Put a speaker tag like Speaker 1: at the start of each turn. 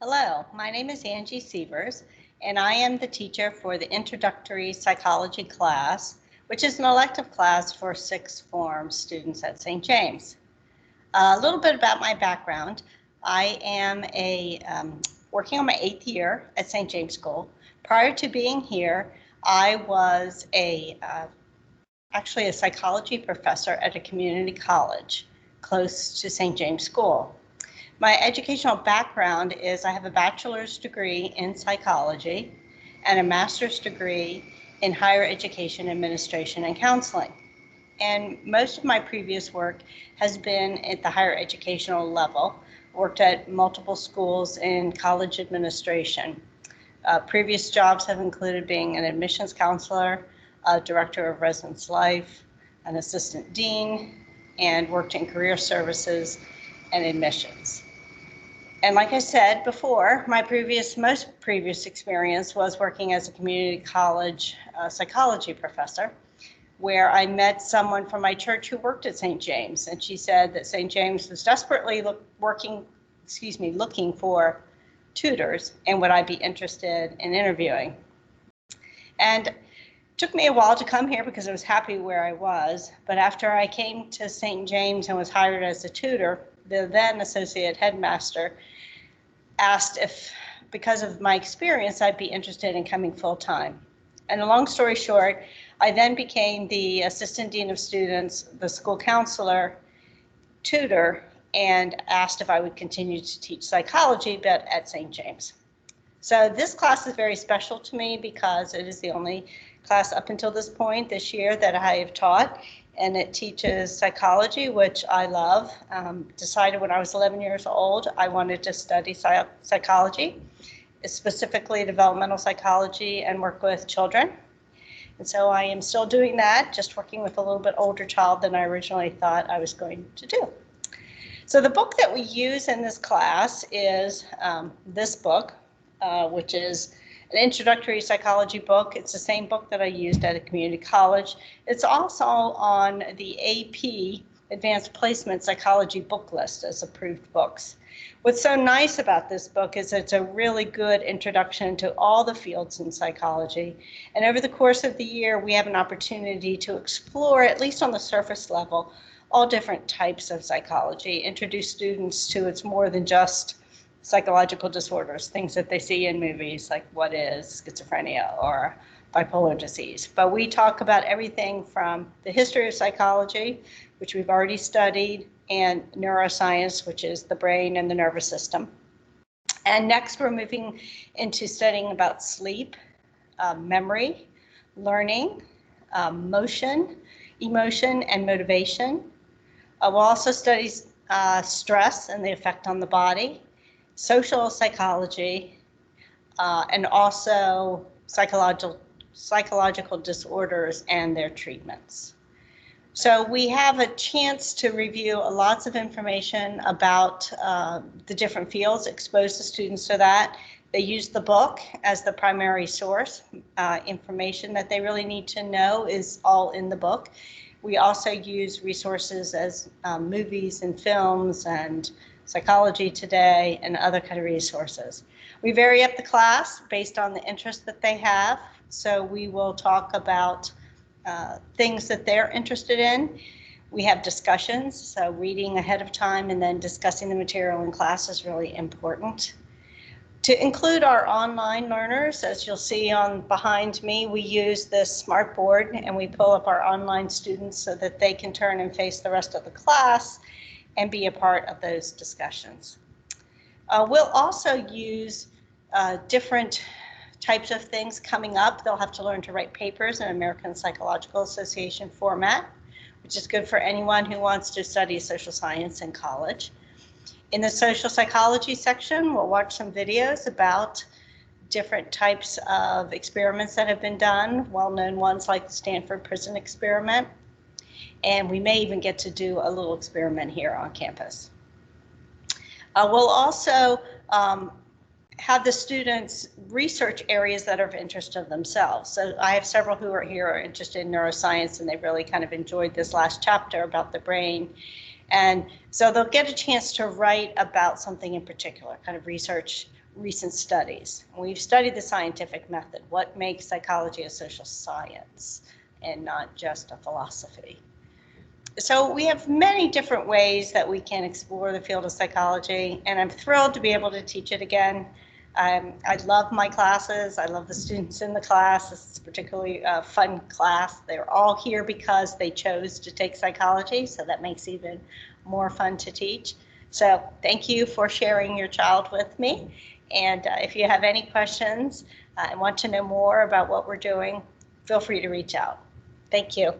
Speaker 1: Hello, my name is Angie Sievers, and I am the teacher for the Introductory Psychology class, which is an elective class for sixth form students at St. James. A little bit about my background. I am working on my 8th year at St. James School. Prior to being here, I was actually a psychology professor at a community college close to St. James School. My educational background is I have a bachelor's degree in psychology and a master's degree in higher education administration and counseling. And most of my previous work has been at the higher educational level. Worked at multiple schools in college administration. Previous jobs have included being an admissions counselor, a director of residence life, an assistant dean, and worked in career services and admissions. And like I said before, my most previous experience was working as a community college psychology professor, where I met someone from my church who worked at St. James, and she said that St. James was desperately looking for tutors, and would I be interested in interviewing. And it took me a while to come here because I was happy where I was, but after I came to St. James and was hired as a tutor, the then associate headmaster asked if, because of my experience, I'd be interested in coming full-time. And a long story short, I then became the assistant dean of students, the school counselor, tutor, and asked if I would continue to teach psychology, but at St. James. So this class is very special to me because it is the only class up until this point this year that I have taught, and it teaches psychology, which I love. Decided when I was 11 years old, I wanted to study psychology, specifically developmental psychology, and work with children. And so I am still doing that, just working with a little bit older child than I originally thought I was going to do. So the book that we use in this class is this book, which is an introductory psychology book. It's the same book that I used at a community college. It's also on the AP Advanced Placement Psychology book list as approved books. What's so nice about this book is it's a really good introduction to all the fields in psychology. And over the course of the year, we have an opportunity to explore, at least on the surface level, all different types of psychology, introduce students to it's more than just psychological disorders, things that they see in movies like what is schizophrenia or bipolar disease. But we talk about everything from the history of psychology, which we've already studied, and neuroscience, which is the brain and the nervous system. And next we're moving into studying about sleep, memory, learning, motion, emotion, and motivation. We'll also study stress and the effect on the body, social psychology, and also psychological disorders and their treatments. So we have a chance to review lots of information about the different fields, expose the students to that. They use the book as the primary source. Information that they really need to know is all in the book. We also use resources as movies and films and Psychology Today and other kind of resources. We vary up the class based on the interest that they have. So we will talk about things that they're interested in. We have discussions, so reading ahead of time and then discussing the material in class is really important. To include our online learners, as you'll see on behind me, we use this smart board and we pull up our online students so that they can turn and face the rest of the class and be a part of those discussions. We'll also use different types of things coming up. They'll have to learn to write papers in American Psychological Association format, which is good for anyone who wants to study social science in college. In the social psychology section, we'll watch some videos about different types of experiments that have been done, well-known ones like the Stanford Prison Experiment. And we may even get to do a little experiment here on campus. We'll also have the students research areas that are of interest to themselves. So I have several who are here are interested in neuroscience, and they really kind of enjoyed this last chapter about the brain. And so they'll get a chance to write about something in particular, kind of research recent studies. We've studied the scientific method, what makes psychology a social science and not just a philosophy. So we have many different ways that we can explore the field of psychology, and I'm thrilled to be able to teach it again. I love my classes. I love the students in the class. This is a particularly fun class. They're all here because they chose to take psychology, so that makes it even more fun to teach. So thank you for sharing your child with me. And if you have any questions and want to know more about what we're doing, feel free to reach out. Thank you.